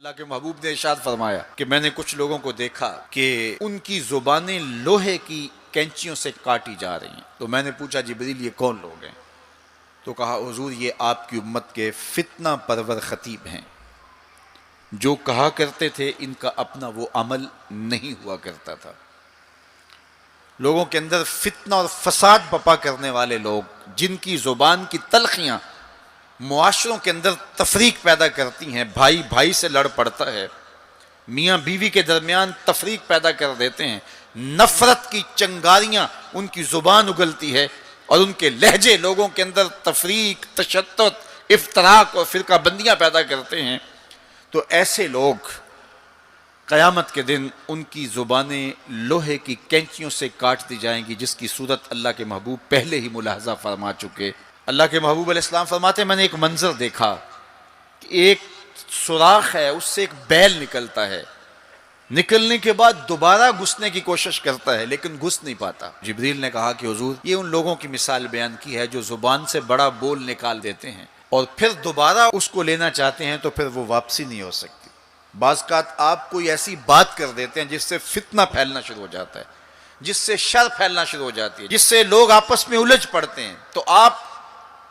اللہ کے محبوب نے ارشاد فرمایا کہ میں نے کچھ لوگوں کو دیکھا کہ ان کی زبانیں لوہے کی کینچیوں سے کاٹی جا رہی ہیں۔ تو میں نے پوچھا جبریل یہ کون لوگ ہیں؟ تو کہا حضور یہ آپ کی امت کے فتنہ پرور خطیب ہیں، جو کہا کرتے تھے ان کا اپنا وہ عمل نہیں ہوا کرتا تھا۔ لوگوں کے اندر فتنہ اور فساد بپا کرنے والے لوگ، جن کی زبان کی تلخیاں معاشروں کے اندر تفریق پیدا کرتی ہیں، بھائی بھائی سے لڑ پڑتا ہے، میاں بیوی کے درمیان تفریق پیدا کر دیتے ہیں، نفرت کی چنگاریاں ان کی زبان اگلتی ہے، اور ان کے لہجے لوگوں کے اندر تفریق، تشدد، افتراق اور فرقہ بندیاں پیدا کرتے ہیں۔ تو ایسے لوگ قیامت کے دن ان کی زبانیں لوہے کی کینچیوں سے کاٹ دی جائیں گی، جس کی صورت اللہ کے محبوب پہلے ہی ملاحظہ فرما چکے۔ اللہ کے محبوب علیہ السلام فرماتے ہیں میں نے ایک منظر دیکھا کہ ایک سوراخ ہے، اس سے ایک بیل نکلتا ہے، نکلنے کے بعد دوبارہ گھسنے کی کوشش کرتا ہے لیکن گھس نہیں پاتا۔ جبریل نے کہا کہ حضور یہ ان لوگوں کی مثال بیان کی ہے جو زبان سے بڑا بول نکال دیتے ہیں اور پھر دوبارہ اس کو لینا چاہتے ہیں تو پھر وہ واپسی نہیں ہو سکتی۔ بعض اوقات آپ کوئی ایسی بات کر دیتے ہیں جس سے فتنہ پھیلنا شروع ہو جاتا ہے، جس سے شر پھیلنا شروع ہو جاتی ہے، جس سے لوگ آپس میں الجھ پڑتے ہیں، تو آپ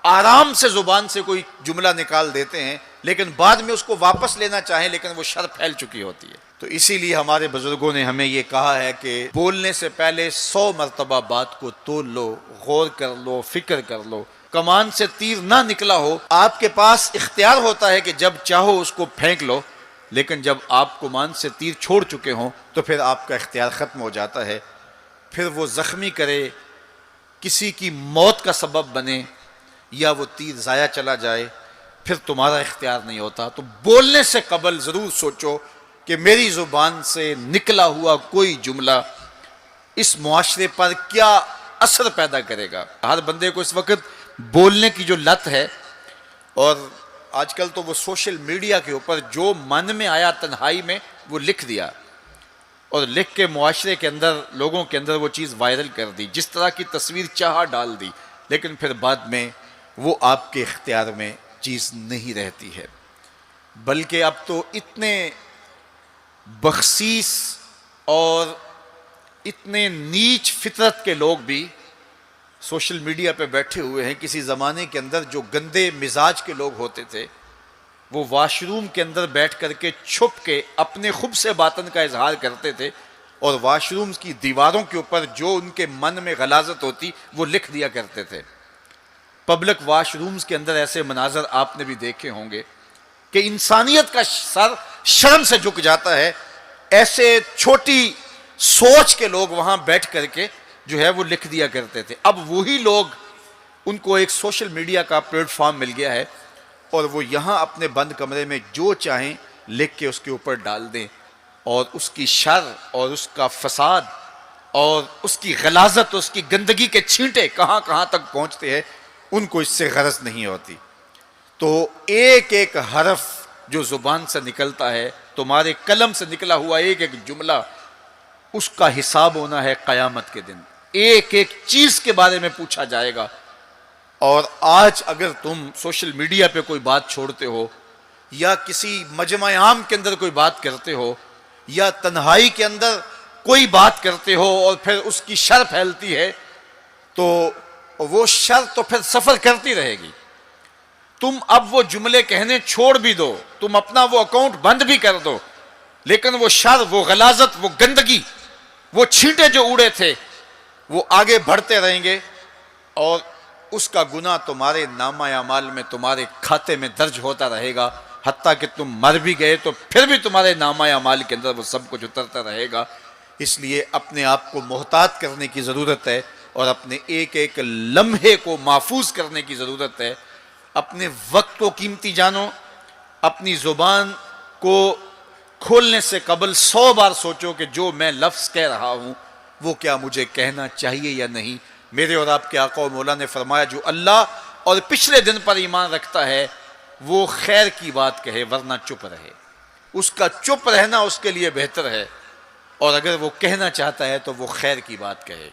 آرام سے زبان سے کوئی جملہ نکال دیتے ہیں لیکن بعد میں اس کو واپس لینا چاہیں لیکن وہ شر پھیل چکی ہوتی ہے۔ تو اسی لیے ہمارے بزرگوں نے ہمیں یہ کہا ہے کہ بولنے سے پہلے 100 مرتبہ بات کو تول لو، غور کر لو، فکر کر لو۔ کمان سے تیر نہ نکلا ہو، آپ کے پاس اختیار ہوتا ہے کہ جب چاہو اس کو پھینک لو، لیکن جب آپ کمان سے تیر چھوڑ چکے ہوں تو پھر آپ کا اختیار ختم ہو جاتا ہے۔ پھر وہ زخمی کرے، کسی کی موت کا سبب بنے، یا وہ تیر ضائع چلا جائے، پھر تمہارا اختیار نہیں ہوتا۔ تو بولنے سے قبل ضرور سوچو کہ میری زبان سے نکلا ہوا کوئی جملہ اس معاشرے پر کیا اثر پیدا کرے گا۔ ہر بندے کو اس وقت بولنے کی جو لت ہے، اور آج کل تو وہ سوشل میڈیا کے اوپر جو من میں آیا تنہائی میں وہ لکھ دیا، اور لکھ کے معاشرے کے اندر لوگوں کے اندر وہ چیز وائرل کر دی، جس طرح کی تصویر چاہا ڈال دی، لیکن پھر بعد میں وہ آپ کے اختیار میں چیز نہیں رہتی ہے۔ بلکہ اب تو اتنے بخسیس اور اتنے نیچ فطرت کے لوگ بھی سوشل میڈیا پہ بیٹھے ہوئے ہیں۔ کسی زمانے کے اندر جو گندے مزاج کے لوگ ہوتے تھے وہ واش روم کے اندر بیٹھ کر کے چھپ کے اپنے خب سے باطن کا اظہار کرتے تھے، اور واش روم کی دیواروں کے اوپر جو ان کے من میں غلاظت ہوتی وہ لکھ دیا کرتے تھے۔ پبلک واش رومز کے اندر ایسے مناظر آپ نے بھی دیکھے ہوں گے کہ انسانیت کا سر شرم سے جھک جاتا ہے۔ ایسے چھوٹی سوچ کے لوگ وہاں بیٹھ کر کے جو ہے وہ لکھ دیا کرتے تھے۔ اب وہی لوگ، ان کو ایک سوشل میڈیا کا پلیٹ فارم مل گیا ہے، اور وہ یہاں اپنے بند کمرے میں جو چاہیں لکھ کے اس کے اوپر ڈال دیں، اور اس کی شر اور اس کا فساد اور اس کی غلاظت، اس کی گندگی کے چھینٹے کہاں کہاں تک پہنچتے ہیں، ان کو اس سے غرض نہیں ہوتی۔ تو ایک ایک حرف جو زبان سے نکلتا ہے، تمہارے قلم سے نکلا ہوا ایک ایک جملہ، اس کا حساب ہونا ہے قیامت کے دن۔ ایک ایک چیز کے بارے میں پوچھا جائے گا۔ اور آج اگر تم سوشل میڈیا پہ کوئی بات چھوڑتے ہو، یا کسی مجمع عام کے اندر کوئی بات کرتے ہو، یا تنہائی کے اندر کوئی بات کرتے ہو اور پھر اس کی شر پھیلتی ہے، تو وہ شر تو پھر سفر کرتی رہے گی۔ تم اب وہ جملے کہنے چھوڑ بھی دو، تم اپنا وہ اکاؤنٹ بند بھی کر دو، لیکن وہ شر، وہ غلاظت، وہ گندگی، وہ چھینٹے جو اڑے تھے وہ آگے بڑھتے رہیں گے، اور اس کا گناہ تمہارے نامہ اعمال میں، تمہارے کھاتے میں درج ہوتا رہے گا، حتیٰ کہ تم مر بھی گئے تو پھر بھی تمہارے نامہ اعمال کے اندر وہ سب کچھ اترتا رہے گا۔ اس لیے اپنے آپ کو محتاط کرنے کی ضرورت ہے، اور اپنے ایک ایک لمحے کو محفوظ کرنے کی ضرورت ہے۔ اپنے وقت کو قیمتی جانو۔ اپنی زبان کو کھولنے سے قبل 100 بار سوچو کہ جو میں لفظ کہہ رہا ہوں وہ کیا مجھے کہنا چاہیے یا نہیں۔ میرے اور آپ کے آقا و مولا نے فرمایا جو اللہ اور پچھلے دن پر ایمان رکھتا ہے وہ خیر کی بات کہے ورنہ چپ رہے۔ اس کا چپ رہنا اس کے لیے بہتر ہے، اور اگر وہ کہنا چاہتا ہے تو وہ خیر کی بات کہے۔